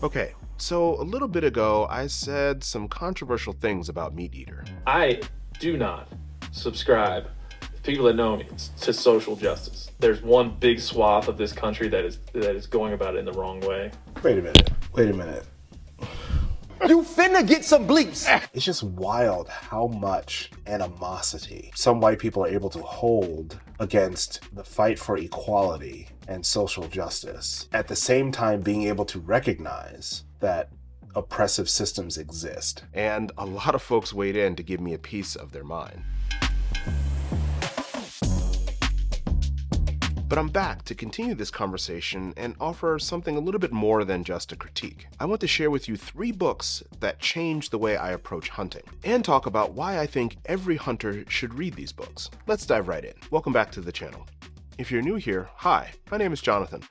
Okay, so a little bit ago, I said some controversial things about MeatEater. I do not subscribe, people that know me, to social justice. There's one big swath of this country that is going about it in the wrong way. Wait a minute. Wait a minute. You finna get some bleeps. It's just wild how much animosity some white people are able to hold against the fight for equality and social justice, at the same time being able to recognize that oppressive systems exist. And a lot of folks weighed in to give me a piece of their mind. But I'm back to continue this conversation and offer something a little bit more than just a critique. I want to share with you 3 books that changed the way I approach hunting, and talk about why I think every hunter should read these books. Let's dive right in. Welcome back to the channel. If you're new here, hi, my name is Jonathan.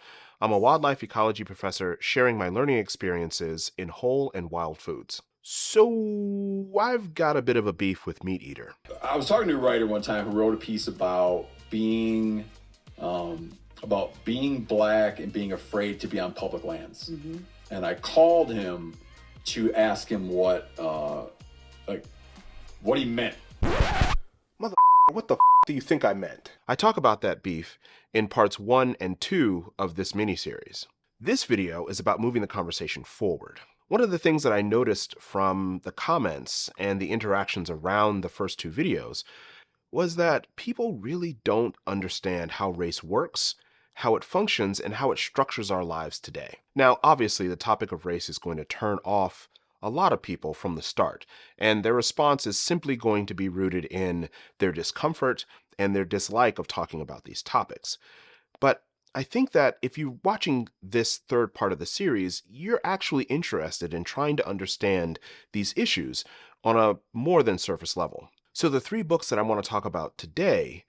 I'm a wildlife ecology professor sharing my learning experiences in whole and wild foods. So I've got a bit of a beef with MeatEater. I was talking to a writer one time who wrote a piece about being black and being afraid to be on public lands. Mm-hmm. And I called him to ask him what he meant. Mother, what the do you think I meant? I talk about that beef in parts 1 and 2 of this miniseries. This video is about moving the conversation forward. One of the things that I noticed from the comments and the interactions around the first 2 videos was that people really don't understand how race works, how it functions, and how it structures our lives today. Now, obviously, the topic of race is going to turn off a lot of people from the start, and their response is simply going to be rooted in their discomfort and their dislike of talking about these topics. But I think that if you're watching this third part of the series, you're actually interested in trying to understand these issues on a more than surface level. So the 3 books that I want to talk about today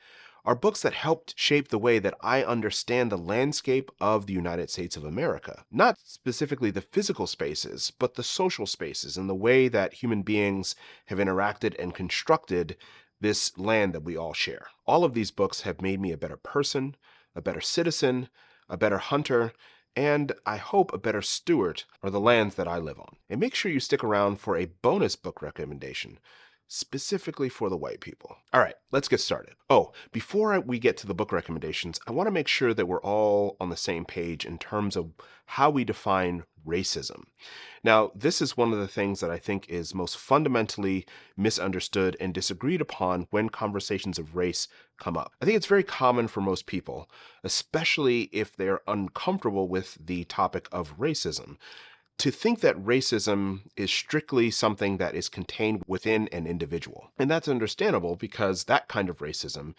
are books that helped shape the way that I understand the landscape of the United States of America. Not specifically the physical spaces, but the social spaces and the way that human beings have interacted and constructed this land that we all share. All of these books have made me a better person, a better citizen, a better hunter, and I hope a better steward of the lands that I live on. And make sure you stick around for a bonus book recommendation, specifically for the white people. All right, let's get started. Oh, before we get to the book recommendations, I want to make sure that we're all on the same page in terms of how we define racism. Now, this is one of the things that I think is most fundamentally misunderstood and disagreed upon when conversations of race come up. I think it's very common for most people, especially if they're uncomfortable with the topic of racism, to think that racism is strictly something that is contained within an individual. And that's understandable because that kind of racism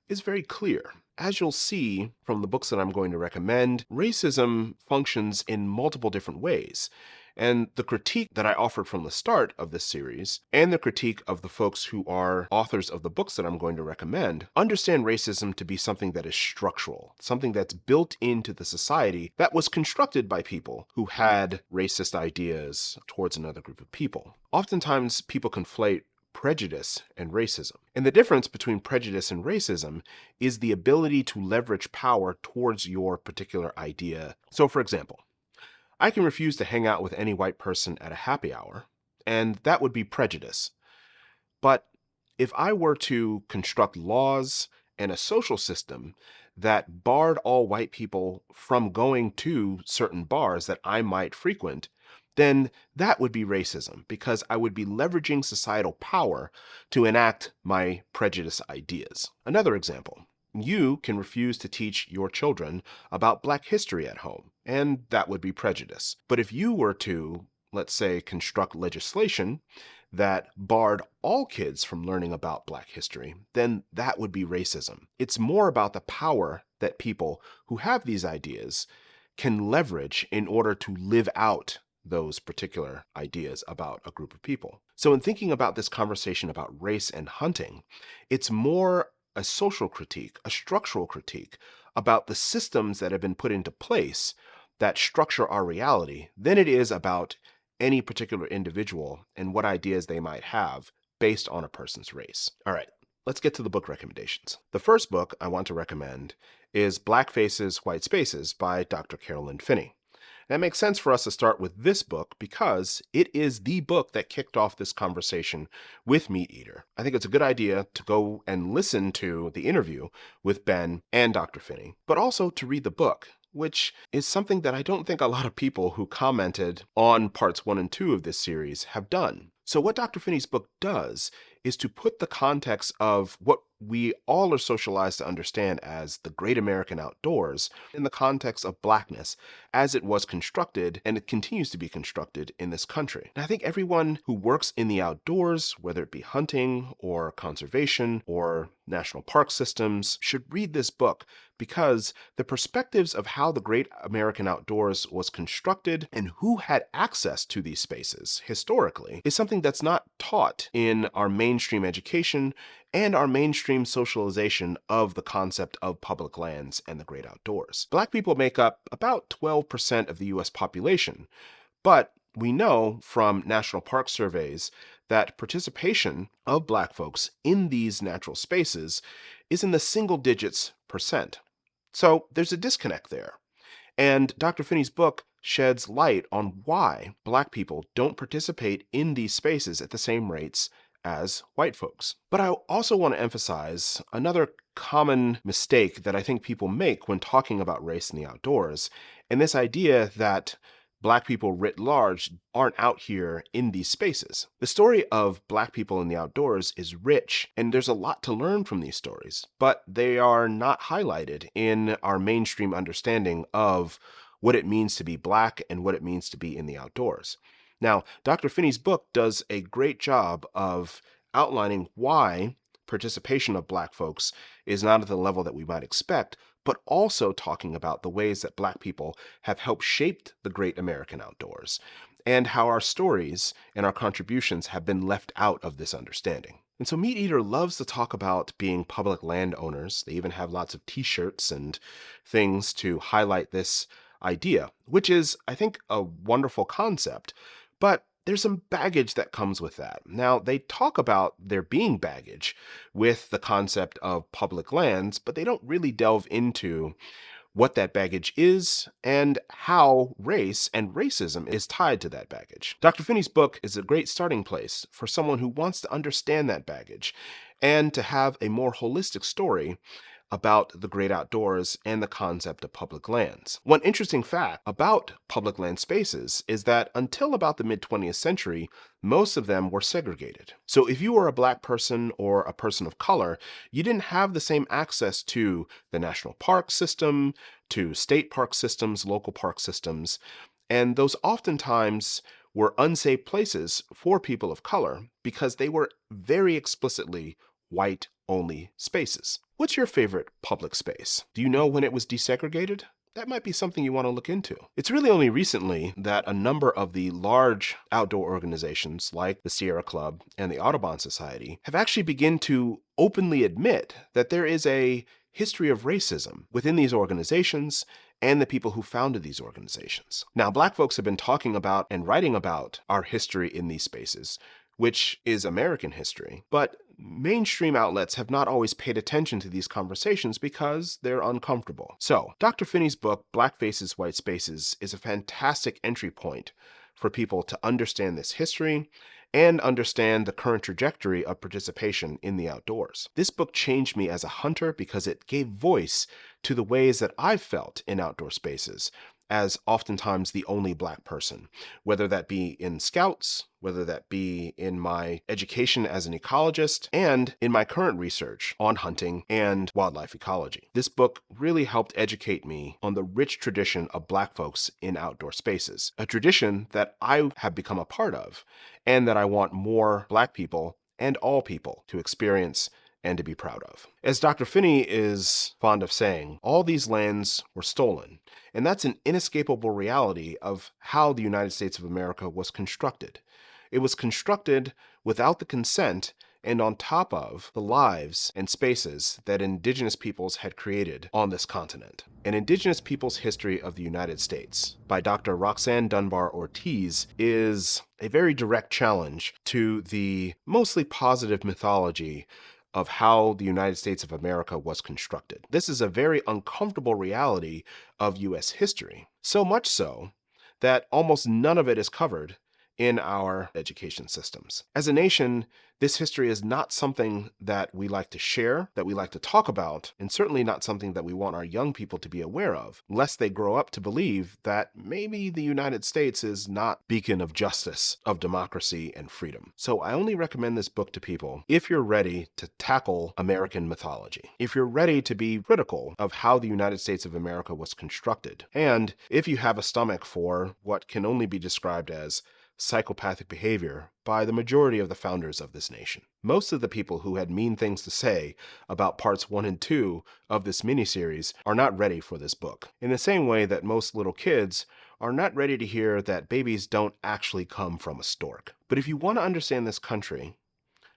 is very clear. As you'll see from the books that I'm going to recommend, racism functions in multiple different ways. And the critique that I offered from the start of this series, and the critique of the folks who are authors of the books that I'm going to recommend, understand racism to be something that is structural, something that's built into the society that was constructed by people who had racist ideas towards another group of people. Oftentimes, people conflate prejudice and racism. And the difference between prejudice and racism is the ability to leverage power towards your particular idea. So, for example, I can refuse to hang out with any white person at a happy hour, and that would be prejudice. But if I were to construct laws and a social system that barred all white people from going to certain bars that I might frequent, then that would be racism, because I would be leveraging societal power to enact my prejudice ideas. Another example. You can refuse to teach your children about Black history at home, and that would be prejudice. But if you were to, let's say, construct legislation that barred all kids from learning about Black history, then that would be racism. It's more about the power that people who have these ideas can leverage in order to live out those particular ideas about a group of people. So in thinking about this conversation about race and hunting, it's more a social critique, a structural critique about the systems that have been put into place that structure our reality than it is about any particular individual and what ideas they might have based on a person's race. All right, let's get to the book recommendations. The first book I want to recommend is Black Faces, White Spaces by Dr. Carolyn Finney. That makes sense for us to start with this book because it is the book that kicked off this conversation with MeatEater. I think it's a good idea to go and listen to the interview with Ben and Dr. Finney, but also to read the book, which is something that I don't think a lot of people who commented on parts 1 and 2 of this series have done. So what Dr. Finney's book does is to put the context of what we all are socialized to understand as the great American outdoors in the context of Blackness as it was constructed and it continues to be constructed in this country. And I think everyone who works in the outdoors, whether it be hunting or conservation or national park systems, should read this book because the perspectives of how the great American outdoors was constructed and who had access to these spaces historically is something that's not taught in our mainstream education and our mainstream socialization of the concept of public lands and the great outdoors. Black people make up about 12% of the US population, but we know from national park surveys that participation of Black folks in these natural spaces is in the single digits percent. So there's a disconnect there. And Dr. Finney's book sheds light on why Black people don't participate in these spaces at the same rates as white folks. But I also want to emphasize another common mistake that I think people make when talking about race in the outdoors, and this idea that Black people writ large aren't out here in these spaces. The story of Black people in the outdoors is rich, and there's a lot to learn from these stories, but they are not highlighted in our mainstream understanding of what it means to be Black and what it means to be in the outdoors. Now, Dr. Finney's book does a great job of outlining why participation of Black folks is not at the level that we might expect, but also talking about the ways that Black people have helped shape the great American outdoors, and how our stories and our contributions have been left out of this understanding. And so MeatEater loves to talk about being public landowners. They even have lots of t-shirts and things to highlight this idea, which is, I think, a wonderful concept, but there's some baggage that comes with that. Now, they talk about there being baggage with the concept of public lands, but they don't really delve into what that baggage is and how race and racism is tied to that baggage. Dr. Finney's book is a great starting place for someone who wants to understand that baggage and to have a more holistic story about the great outdoors and the concept of public lands. One interesting fact about public land spaces is that until about the mid-20th century, most of them were segregated. So if you were a Black person or a person of color, you didn't have the same access to the national park system, to state park systems, local park systems, and those oftentimes were unsafe places for people of color because they were very explicitly white-only spaces. What's your favorite public space? Do you know when it was desegregated? That might be something you want to look into. It's really only recently that a number of the large outdoor organizations like the Sierra Club and the Audubon Society have actually begun to openly admit that there is a history of racism within these organizations and the people who founded these organizations. Now, Black folks have been talking about and writing about our history in these spaces, which is American history, but mainstream outlets have not always paid attention to these conversations because they're uncomfortable. So, Dr. Finney's book, Black Faces, White Spaces, is a fantastic entry point for people to understand this history and understand the current trajectory of participation in the outdoors. This book changed me as a hunter because it gave voice to the ways that I've felt in outdoor spaces as oftentimes the only Black person, whether that be in Scouts, whether that be in my education as an ecologist, and in my current research on hunting and wildlife ecology. This book really helped educate me on the rich tradition of Black folks in outdoor spaces, a tradition that I have become a part of, and that I want more Black people and all people to experience and to be proud of. As Dr. Finney is fond of saying, all these lands were stolen, and that's an inescapable reality of how the United States of America was constructed. It was constructed without the consent and on top of the lives and spaces that Indigenous peoples had created on this continent. An Indigenous Peoples History of the United States by Dr. Roxanne Dunbar Ortiz is a very direct challenge to the mostly positive mythology of how the United States of America was constructed. This is a very uncomfortable reality of U.S. history. So much so that almost none of it is covered in our education systems. As a nation, this history is not something that we like to share, that we like to talk about, and certainly not something that we want our young people to be aware of, lest they grow up to believe that maybe the United States is not a beacon of justice, of democracy, and freedom. So I only recommend this book to people if you're ready to tackle American mythology, if you're ready to be critical of how the United States of America was constructed, and if you have a stomach for what can only be described as psychopathic behavior by the majority of the founders of this nation. Most of the people who had mean things to say about parts 1 and 2 of this miniseries are not ready for this book, in the same way that most little kids are not ready to hear that babies don't actually come from a stork. But if you want to understand this country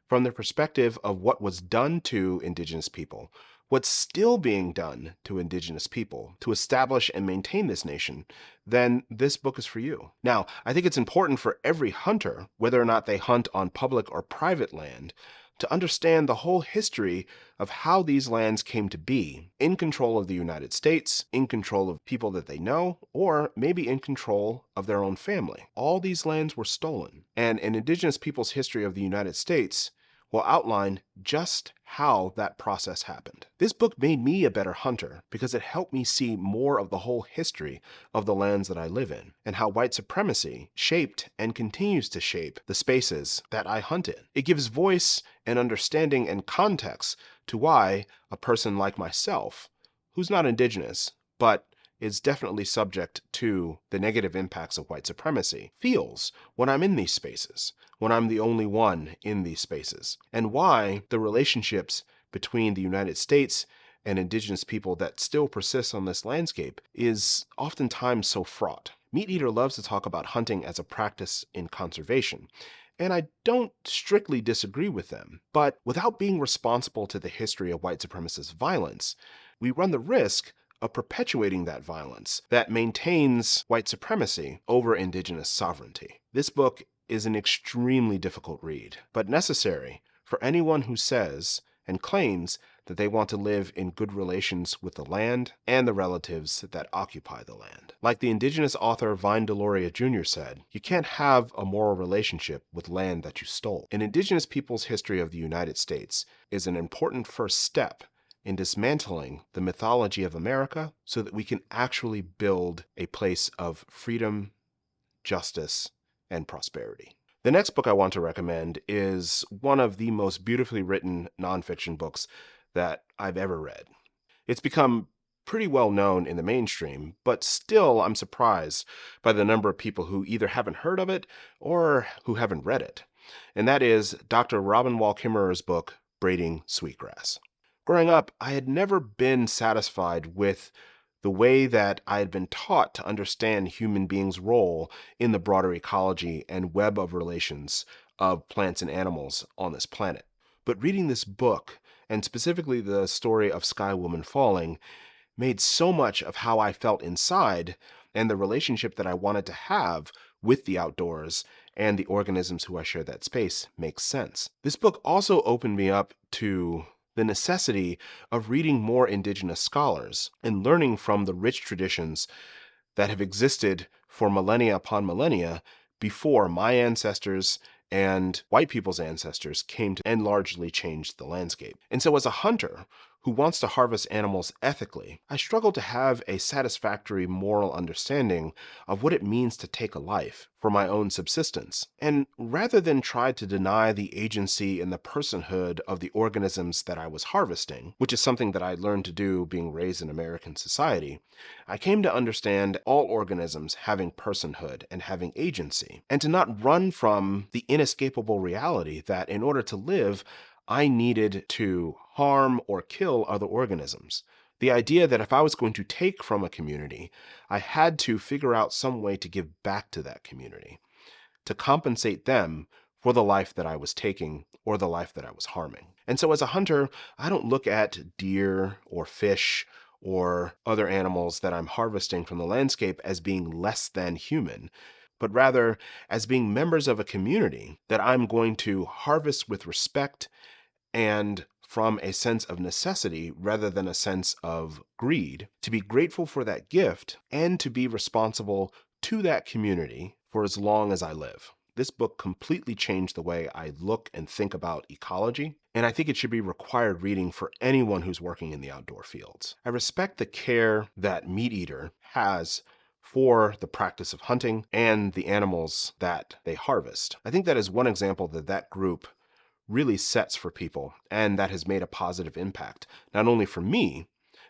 from the perspective of what was done to Indigenous people, what's still being done to Indigenous people to establish and maintain this nation, then this book is for you. Now, I think it's important for every hunter, whether or not they hunt on public or private land, to understand the whole history of how these lands came to be in control of the United States, in control of people that they know, or maybe in control of their own family. All these lands were stolen, and an Indigenous people's history of the United States will outline just how that process happened. This book made me a better hunter because it helped me see more of the whole history of the lands that I live in, and how white supremacy shaped and continues to shape the spaces that I hunt in. It gives voice and understanding and context to why a person like myself, who's not Indigenous, but is definitely subject to the negative impacts of white supremacy, feels when I'm in these spaces, when I'm the only one in these spaces, and why the relationships between the United States and Indigenous people that still persist on this landscape is oftentimes so fraught. MeatEater loves to talk about hunting as a practice in conservation, and I don't strictly disagree with them, but without being responsible to the history of white supremacist violence, we run the risk of perpetuating that violence that maintains white supremacy over Indigenous sovereignty. This book is an extremely difficult read, but necessary for anyone who says and claims that they want to live in good relations with the land and the relatives that occupy the land. Like the Indigenous author Vine Deloria Jr. said, you can't have a moral relationship with land that you stole. An Indigenous people's history of the United States is an important first step in dismantling the mythology of America so that we can actually build a place of freedom, justice, and prosperity. The next book I want to recommend is one of the most beautifully written nonfiction books that I've ever read. It's become pretty well known in the mainstream, but still I'm surprised by the number of people who either haven't heard of it or who haven't read it. And that is Dr. Robin Wall Kimmerer's book, Braiding, Sweetgrass. Growing up, I had never been satisfied with the way that I had been taught to understand human beings' role in the broader ecology and web of relations of plants and animals on this planet. But reading this book, and specifically the story of Sky Woman Falling, made so much of how I felt inside and the relationship that I wanted to have with the outdoors and the organisms who I share that space makes sense. This book also opened me up to the necessity of reading more Indigenous scholars and learning from the rich traditions that have existed for millennia upon millennia before my ancestors and white people's ancestors came to and largely changed the landscape. And so as a hunter who wants to harvest animals ethically, I struggle to have a satisfactory moral understanding of what it means to take a life for my own subsistence. And rather than try to deny the agency and the personhood of the organisms that I was harvesting, which is something that I learned to do being raised in American society, I came to understand all organisms having personhood and having agency, and to not run from the inescapable reality that in order to live, I needed to harm or kill other organisms. The idea that if I was going to take from a community, I had to figure out some way to give back to that community, to compensate them for the life that I was taking or the life that I was harming. And so as a hunter, I don't look at deer or fish or other animals that I'm harvesting from the landscape as being less than human, but rather as being members of a community that I'm going to harvest with respect and from a sense of necessity rather than a sense of greed, to be grateful for that gift and to be responsible to that community for as long as I live. This book completely changed the way I look and think about ecology, and I think it should be required reading for anyone who's working in the outdoor fields. I respect the care that MeatEater has for the practice of hunting and the animals that they harvest. I think that is one example that group really sets for people, and that has made a positive impact, not only for me,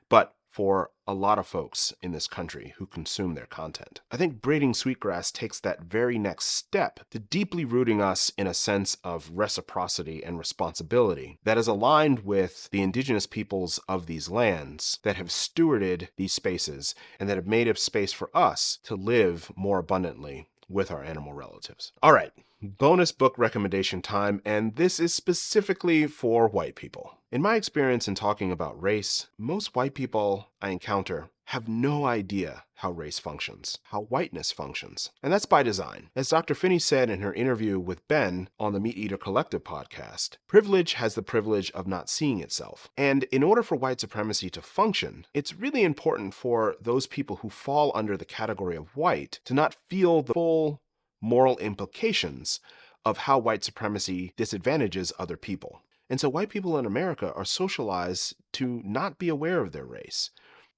but for a lot of folks in this country who consume their content. I think Braiding Sweetgrass takes that very next step to deeply rooting us in a sense of reciprocity and responsibility that is aligned with the indigenous peoples of these lands that have stewarded these spaces and that have made a space for us to live more abundantly with our animal relatives. All right, bonus book recommendation time, and this is specifically for white people. In my experience in talking about race, most white people I encounter have no idea how race functions, how whiteness functions. And that's by design. As Dr. Finney said in her interview with Ben on the MeatEater Collective podcast, privilege has the privilege of not seeing itself. And in order for white supremacy to function, it's really important for those people who fall under the category of white to not feel the full moral implications of how white supremacy disadvantages other people. And so white people in America are socialized to not be aware of their race,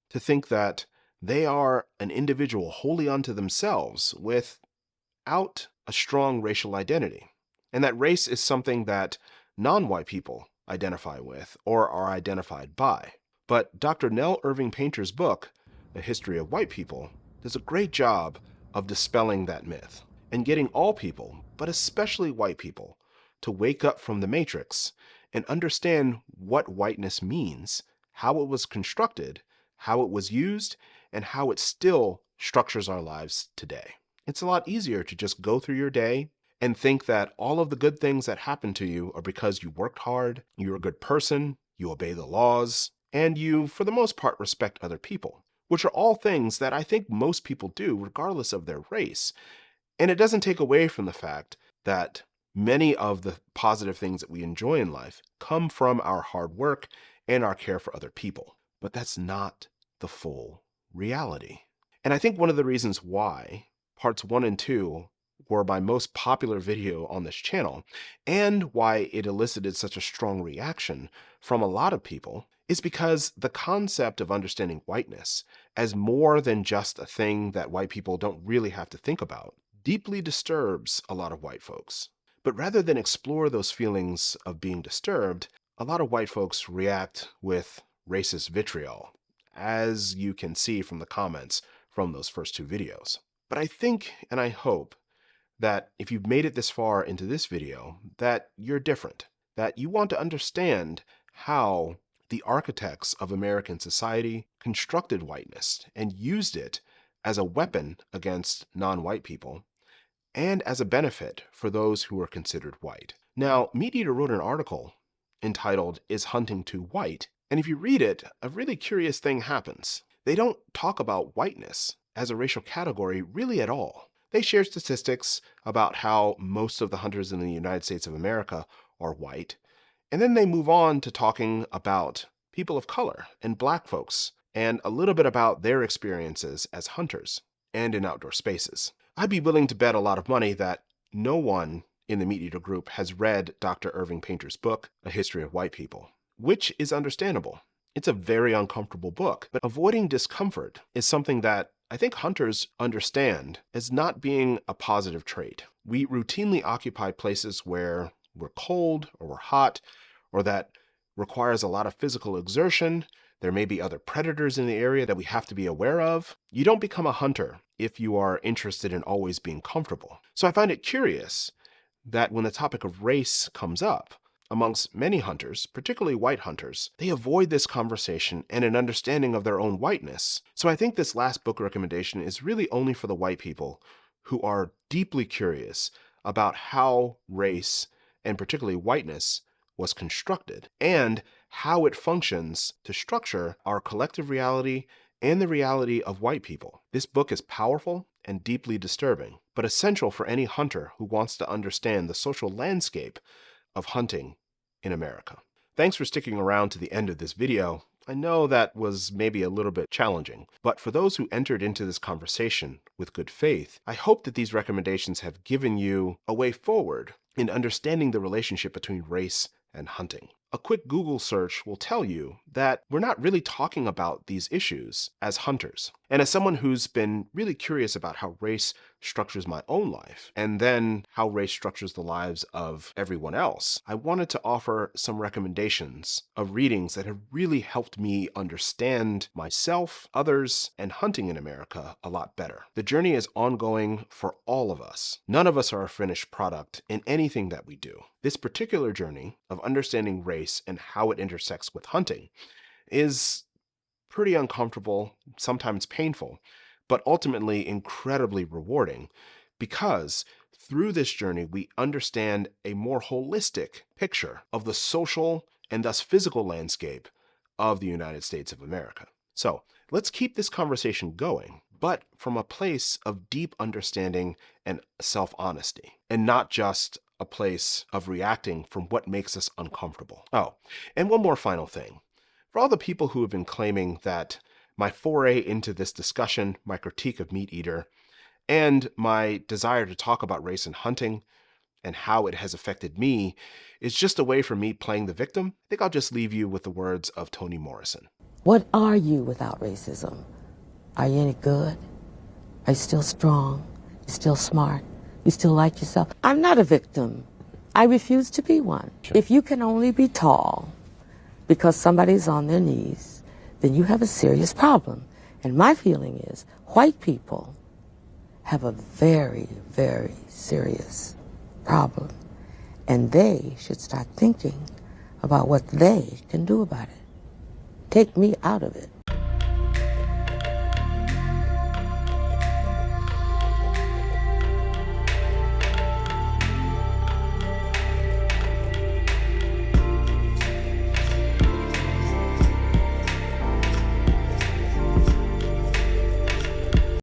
to think that they are an individual wholly unto themselves without a strong racial identity, and that race is something that non-white people identify with or are identified by. But Dr. Nell Irving Painter's book, A History of White People, does a great job of dispelling that myth and getting all people, but especially white people, to wake up from the matrix and understand what whiteness means, how it was constructed, how it was used, and how it still structures our lives today. It's a lot easier to just go through your day and think that all of the good things that happen to you are because you worked hard, you're a good person, you obey the laws, and you, for the most part, respect other people, which are all things that I think most people do regardless of their race. And it doesn't take away from the fact that many of the positive things that we enjoy in life come from our hard work and our care for other people. But that's not the full reality. And I think one of the reasons why parts 1 and 2 were my most popular video on this channel, and why it elicited such a strong reaction from a lot of people, is because the concept of understanding whiteness as more than just a thing that white people don't really have to think about deeply disturbs a lot of white folks. But rather than explore those feelings of being disturbed, a lot of white folks react with racist vitriol, as you can see from the comments from those first 2 videos. But I think and I hope that if you've made it this far into this video, that you're different, that you want to understand how the architects of American society constructed whiteness and used it as a weapon against non-white people, and as a benefit for those who are considered white. Now, MeatEater wrote an article entitled, Is Hunting Too White? And if you read it, a really curious thing happens. They don't talk about whiteness as a racial category really at all. They share statistics about how most of the hunters in the United States of America are white, and then they move on to talking about people of color and black folks, and a little bit about their experiences as hunters and in outdoor spaces. I'd be willing to bet a lot of money that no one in the MeatEater group has read Dr. Irving Painter's book, A History of White People, which is understandable. It's a very uncomfortable book, but avoiding discomfort is something that I think hunters understand as not being a positive trait. We routinely occupy places where we're cold or we're hot, or that requires a lot of physical exertion. There may be other predators in the area that we have to be aware of. You don't become a hunter if you are interested in always being comfortable. So I find it curious that when the topic of race comes up, amongst many hunters, particularly white hunters, they avoid this conversation and an understanding of their own whiteness. So I think this last book recommendation is really only for the white people who are deeply curious about how race, and particularly whiteness, was constructed, and how it functions to structure our collective reality and the reality of white people. This book is powerful and deeply disturbing, but essential for any hunter who wants to understand the social landscape of hunting in America. Thanks for sticking around to the end of this video. I know that was maybe a little bit challenging, but for those who entered into this conversation with good faith, I hope that these recommendations have given you a way forward in understanding the relationship between race and hunting. A quick Google search will tell you that we're not really talking about these issues as hunters. And as someone who's been really curious about how race structures my own life, and then how race structures the lives of everyone else, I wanted to offer some recommendations of readings that have really helped me understand myself, others, and hunting in America a lot better. The journey is ongoing for all of us. None of us are a finished product in anything that we do. This particular journey of understanding race and how it intersects with hunting is pretty uncomfortable, sometimes painful, but ultimately incredibly rewarding, because through this journey we understand a more holistic picture of the social and thus physical landscape of the United States of America. So let's keep this conversation going, but from a place of deep understanding and self-honesty, and not just a place of reacting from what makes us uncomfortable. Oh, and one more final thing. For all the people who have been claiming that my foray into this discussion, my critique of MeatEater, and my desire to talk about race and hunting and how it has affected me is just a way for me playing the victim, I think I'll just leave you with the words of Toni Morrison. What are you without racism? Are you any good? Are you still strong? You still smart? You still like yourself? I'm not a victim. I refuse to be one. If you can only be tall because somebody's on their knees, then you have a serious problem. And my feeling is white people have a very, very serious problem. And they should start thinking about what they can do about it. Take me out of it.